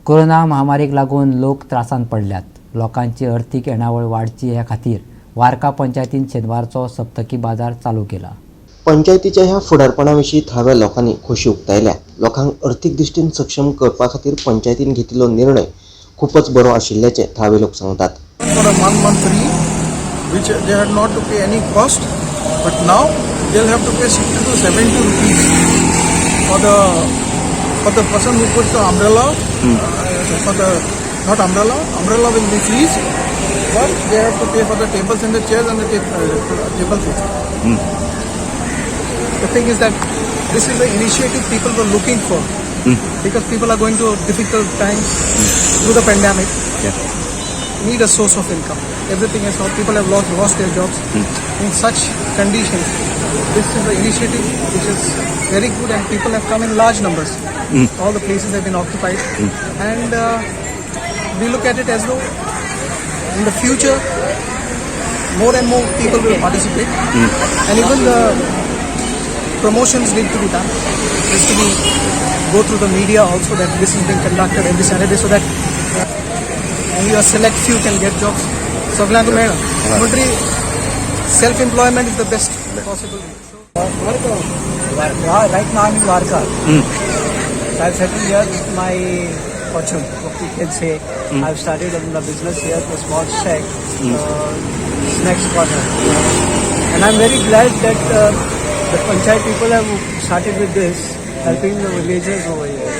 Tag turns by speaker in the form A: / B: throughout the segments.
A: Corona महामारीक लागून लोक त्रासान पडल्यात. लोकांची अर्थीक येणावळ वाडची ह्या खातीर वार्का पंचायतीन शेनवारचो सप्तकी बाजार चालू केला.
B: पंचायतीच्या ह्या फुडारपणाविशीं थळाव्या लोकांनी खोशी उक्तायल्या. लोकांक अर्थीक दृश्टीन सक्षम करपा खातीर पंचायतीन घेतिल्लो निर्णय खूपच बरो आशिल्ल्याचे थळावे लोक सांगतात.
C: For a month free, which they had not to pay any cost, but now they'll have to pay 60 to 70 rupees for the person who puts the umbrella. For the not umbrella will be free, but they have to pay for the tables and the chairs and the table fees. The thing is that this is the initiative people were looking for, because people are going through difficult times through the pandemic. Need a source of income. Everything is out. People have lost their jobs. In such conditions, this is the initiative which is very good, and people have come in large numbers. All the places have been occupied, and we look at it as though in the future more and more people will participate, and even the promotions need to be done. It has to be go through the media also that this is being conducted every Saturday, so that only a select few can get jobs. Saglanku meda. But self-employment is the best possible.
D: Right now I'm in Varka. So I've settled here with my fortune, what you can say. I've started in the business here, the small shack, next corner. And I'm very glad that the Panchayat people have started with this, helping the villagers over here.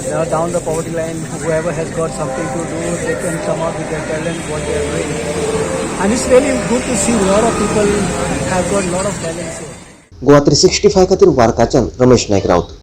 D: They are down the poverty line. Whoever has got something to do, they can come up with their talent, what they are doing. And it's really good to see a lot of people have got a lot of talents here.
B: Goa 365 खातीर वार्काच्यान रमेश नायक रावत.